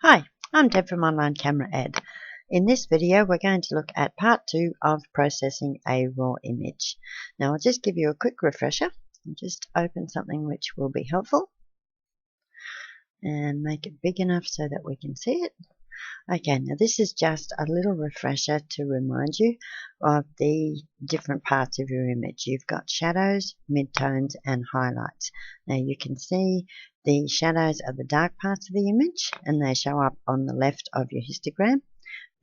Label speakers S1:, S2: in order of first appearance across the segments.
S1: Hi, I'm Deb from Online Camera Ad. In this video we're going to look at part 2 of processing a raw image. Now I'll just give you a quick refresher and just open something which will be helpful and make it big enough so that we can see it. Okay, now this is just a little refresher to remind you of the different parts of your image. You've got shadows, midtones and highlights. Now you can see the shadows are the dark parts of the image and they show up on the left of your histogram.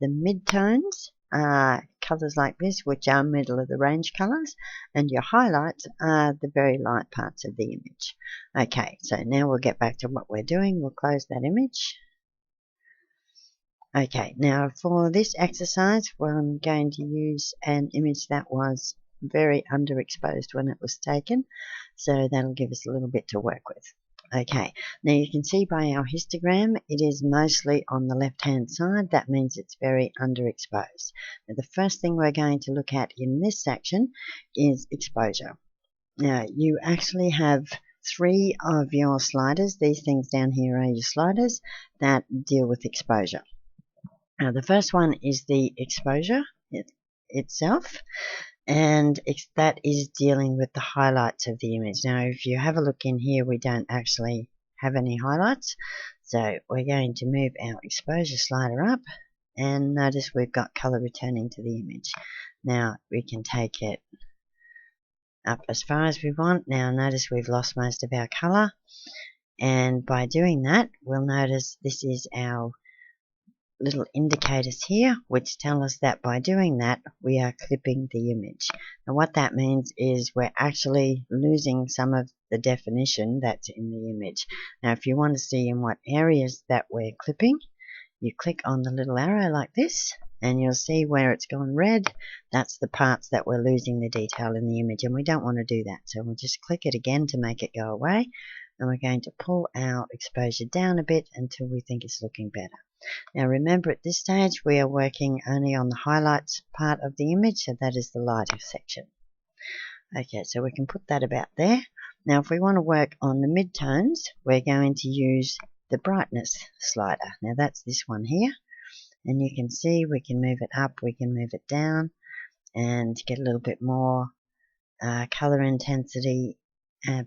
S1: The midtones are colours like this, which are middle of the range colours, and your highlights are the very light parts of the image. Okay, so now we'll get back to what we're doing. We'll close that image. Okay, now for this exercise, I'm going to use an image that was very underexposed when it was taken, so that'll give us a little bit to work with. Okay, now you can see by our histogram, it is mostly on the left-hand side. That means it's very underexposed. Now, the first thing we're going to look at in this section is exposure. Now, you actually have 3 of your sliders. These things down here are your sliders that deal with exposure. Now, the first one is the exposure itself, and that is dealing with the highlights of the image. Now, if you have a look in here, we don't actually have any highlights, so we're going to move our exposure slider up, and notice we've got color returning to the image. Now, we can take it up as far as we want. Now, notice we've lost most of our color, and by doing that, we'll notice this is our little indicators here which tell us that by doing that we are clipping the image. And what that means is we're actually losing some of the definition that's in the image. Now if you want to see in what areas that we're clipping, you click on the little arrow like this and you'll see where it's gone red. That's the parts that we're losing the detail in the image, and we don't want to do that, so we'll just click it again to make it go away, and we're going to pull our exposure down a bit until we think it's looking better. Now remember, at this stage we are working only on the highlights part of the image, so that is the lighter section. Okay, so we can put that about there. Now if we want to work on the midtones, we're going to use the brightness slider. Now that's this one here, and you can see we can move it up, we can move it down, and get a little bit more color intensity,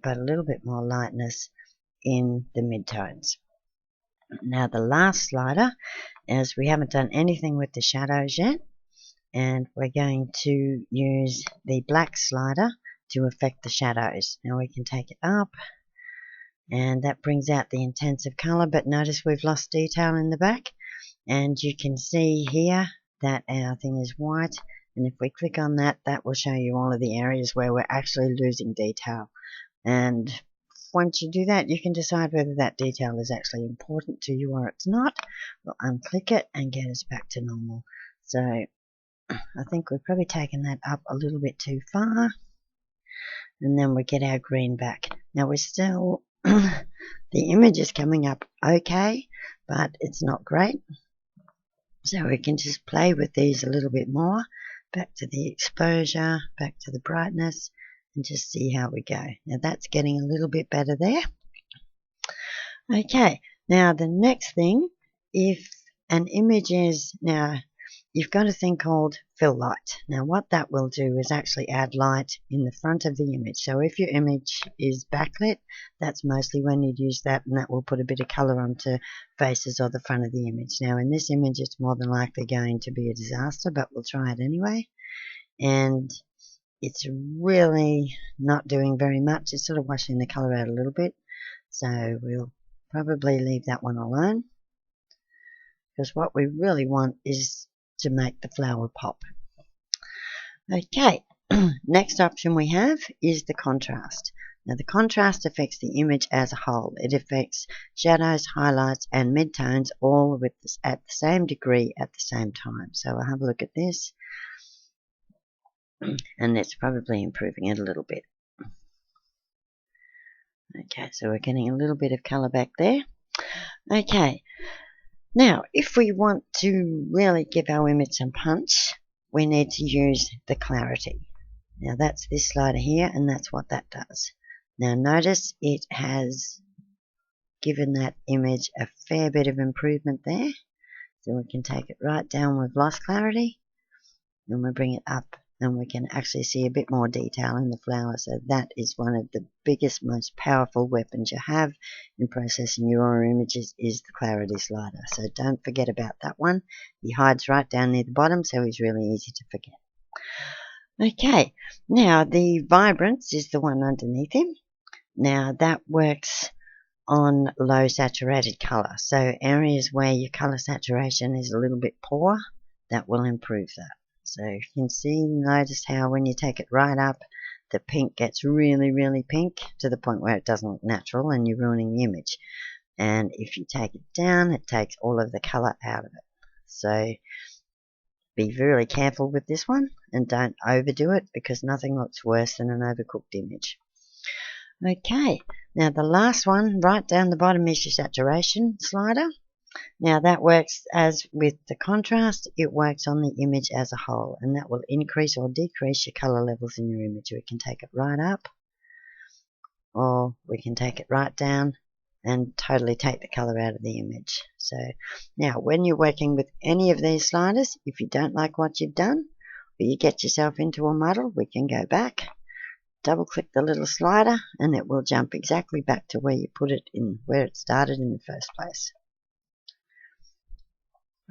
S1: but a little bit more lightness in the midtones. Now the last slider, as we haven't done anything with the shadows yet, and we're going to use the black slider to affect the shadows. Now we can take it up, and that brings out the intensive color, but notice we've lost detail in the back, and you can see here that our thing is white, and if we click on that, that will show you all of the areas where we're actually losing detail. And once you do that, you can decide whether that detail is actually important to you or it's not. We'll unclick it and get us back to normal. So I think we've probably taken that up a little bit too far, and then we get our green back. Now we're still the image is coming up okay, but it's not great, so we can just play with these a little bit more. Back to the exposure, back to the brightness, and just see how we go. Now that's getting a little bit better there. Okay, now the next thing, if an image is, now you've got a thing called fill light. Now what that will do is actually add light in the front of the image. So if your image is backlit, that's mostly when you'd use that, and that will put a bit of color onto faces or the front of the image. Now in this image it's more than likely going to be a disaster, but we'll try it anyway. And it's really not doing very much. It's sort of washing the color out a little bit, so we'll probably leave that one alone, because what we really want is to make the flower pop. Okay, next option we have is the contrast. Now the contrast affects the image as a whole. It affects shadows, highlights and midtones all with this at the same degree at the same time. So I'll have a look at this, and it's probably improving it a little bit. Okay, so we're getting a little bit of color back there. Okay, now if we want to really give our image some punch, we need to use the clarity. Now that's this slider here, and that's what that does. Now notice it has given that image a fair bit of improvement there. So we can take it right down. We've lost clarity, and we bring it up, and we can actually see a bit more detail in the flower. So that is one of the biggest, most powerful weapons you have in processing your images, is the clarity slider. So don't forget about that one. He hides right down near the bottom, so he's really easy to forget. Okay, now the Vibrance is the one underneath him. Now that works on low saturated color. So areas where your color saturation is a little bit poor, that will improve that. So you can see, notice how when you take it right up, the pink gets really, really pink to the point where it doesn't look natural and you're ruining the image. And if you take it down, it takes all of the color out of it. So be very careful with this one and don't overdo it, because nothing looks worse than an overcooked image. Okay, now the last one right down the bottom is your saturation slider. Now that works as with the contrast, it works on the image as a whole, and that will increase or decrease your color levels in your image. We can take it right up, or we can take it right down and totally take the color out of the image. So now when you're working with any of these sliders, if you don't like what you've done, or you get yourself into a muddle, we can go back, double click the little slider, and it will jump exactly back to where you put it in, where it started in the first place.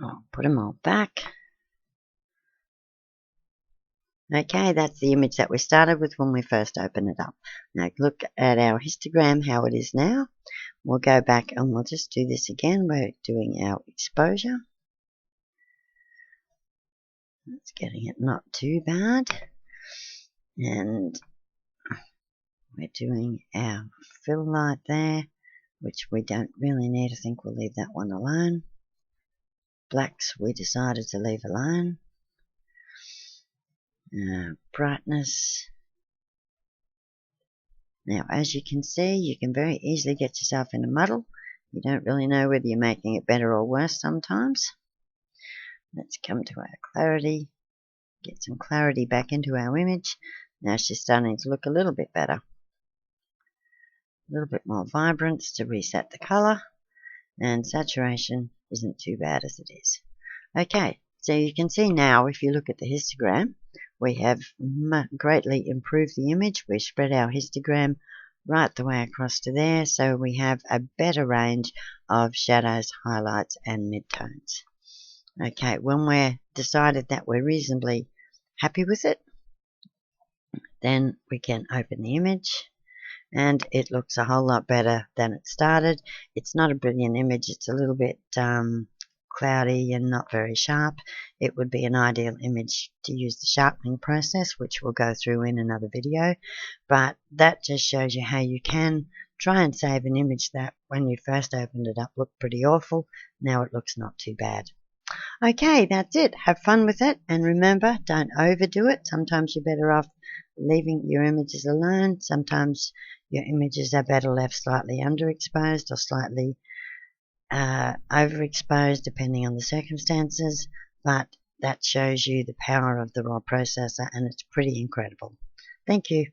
S1: I'll put them all back. Okay, that's the image that we started with when we first opened it up. Now look at our histogram, how it is now. We'll go back and we'll just do this again. We're doing our exposure. It's getting it not too bad. And we're doing our fill light there, which we don't really need. I think we'll leave that one alone. Blacks we decided to leave alone. Brightness. Now as you can see, you can very easily get yourself in a muddle. You don't really know whether you're making it better or worse sometimes. Let's come to our clarity. Get some clarity back into our image. Now she's starting to look a little bit better. A little bit more vibrance to reset the color, and saturation isn't too bad as it is. Okay, so you can see now, if you look at the histogram, we have greatly improved the image. We've spread our histogram right the way across to there, so we have a better range of shadows, highlights, and midtones. Okay, when we're decided that we're reasonably happy with it, then we can open the image, and it looks a whole lot better than it started. It's not a brilliant image. It's a little bit cloudy and not very sharp. It would be an ideal image to use the sharpening process, which we'll go through in another video, but that just shows you how you can try and save an image that when you first opened it up looked pretty awful. Now it looks not too bad. Okay, that's it. Have fun with it, and remember, don't overdo it. Sometimes you're better off leaving your images alone. Sometimes your images are better left slightly underexposed or slightly overexposed, depending on the circumstances, but that shows you the power of the raw processor, and it's pretty incredible. Thank you.